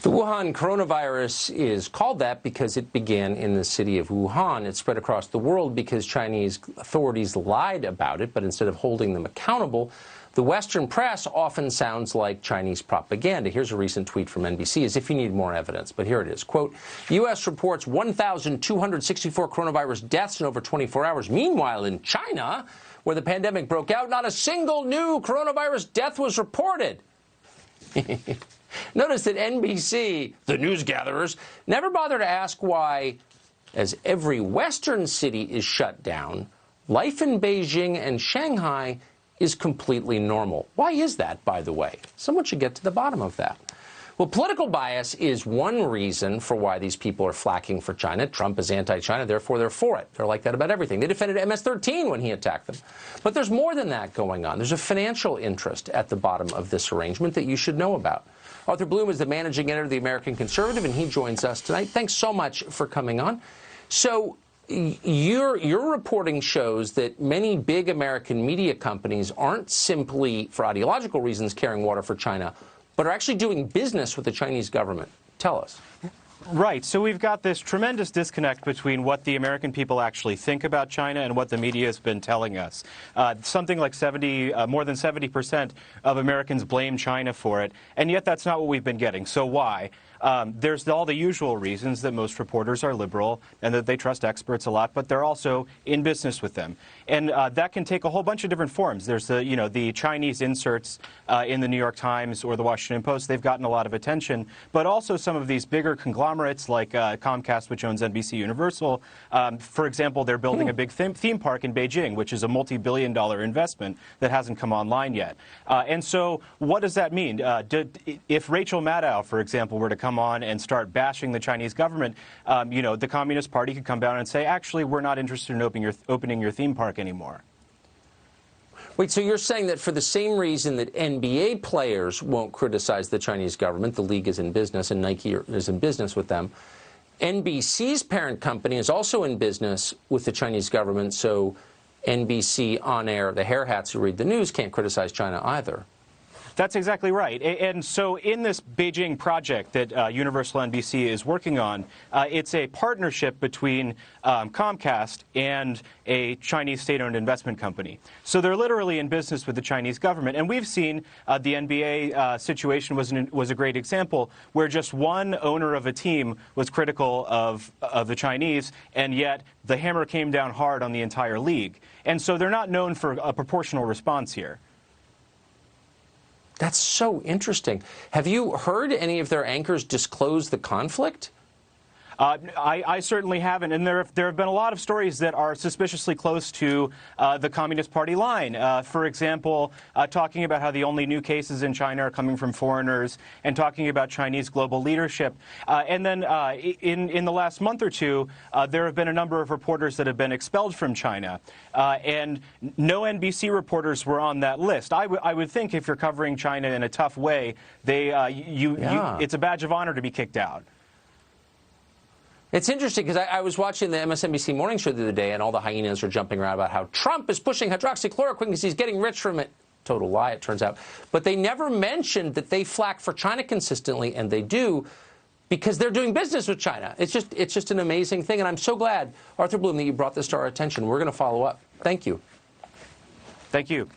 The Wuhan coronavirus is called that because it began in the city of Wuhan. It spread across the world because Chinese authorities lied about it, but instead of holding them accountable, the Western press often sounds like Chinese propaganda. Here's a recent tweet from NBC, as if you need more evidence, but here it is. Quote, U.S. reports 1,264 coronavirus deaths in over 24 hours. Meanwhile, in China, where the pandemic broke out, not a single new coronavirus death was reported. Notice that NBC, the news gatherers, never bother to ask why, as every Western city is shut down, life in Beijing and Shanghai is completely normal. Why is that, by the way? Someone should get to the bottom of that. Well, political bias is one reason for why these people are flacking for China. Trump is anti-China, therefore they're for it. They're like that about everything. They defended MS-13 when he attacked them. But there's more than that going on. There's a financial interest at the bottom of this arrangement that you should know about. Arthur Bloom is the managing editor of the American Conservative, and he joins us tonight. Thanks so much for coming on. So your reporting shows that many big American media companies aren't simply, for ideological reasons, carrying water for China, but are actually doing business with the Chinese government. Tell us. Right. So we've got this tremendous disconnect between what the American people actually think about China and what the media has been telling us. Something like more than 70% of Americans blame China for it, and yet that's not what we've been getting. So why? There's all the usual reasons that most reporters are liberal and that they trust experts a lot, but they're also in business with them. And that can take a whole bunch of different forms. There's the Chinese inserts in the New York Times or the Washington Post. They've gotten a lot of attention, but also some of these bigger conglomerates like Comcast, which owns NBC Universal. For example, they're building a big theme park in Beijing, which is a multi-billion-dollar investment that hasn't come online yet. And so what does that mean? If Rachel Maddow, for example, were to come on and start bashing the Chinese government, the Communist Party could come down and say, actually, we're not interested in opening your theme park anymore. Wait, so you're saying that for the same reason that NBA players won't criticize the Chinese government, the league is in business and Nike is in business with them, NBC's parent company is also in business with the Chinese government, so NBC on air, the hair hats who read the news, can't criticize China either. That's exactly right. And so in this Beijing project that Universal NBC is working on, it's a partnership between Comcast and a Chinese state-owned investment company. So they're literally in business with the Chinese government. And we've seen the NBA situation was a great example where just one owner of a team was critical of the Chinese, and yet the hammer came down hard on the entire league. And so they're not known for a proportional response here. That's so interesting. Have you heard any of their anchors disclose the conflict? I certainly haven't, and there have been a lot of stories that are suspiciously close to the Communist Party line. For example, talking about how the only new cases in China are coming from foreigners, and talking about Chinese global leadership. And then in the last month or two, there have been a number of reporters that have been expelled from China, and no NBC reporters were on that list. I would think if you're covering China in a tough way, it's a badge of honor to be kicked out. It's interesting because I was watching the MSNBC morning show the other day, and all the hyenas are jumping around about how Trump is pushing hydroxychloroquine because he's getting rich from it. Total lie, it turns out. But they never mentioned that they flack for China consistently, and they do because they're doing business with China. It's just an amazing thing, and I'm so glad, Arthur Bloom, that you brought this to our attention. We're going to follow up. Thank you. Thank you.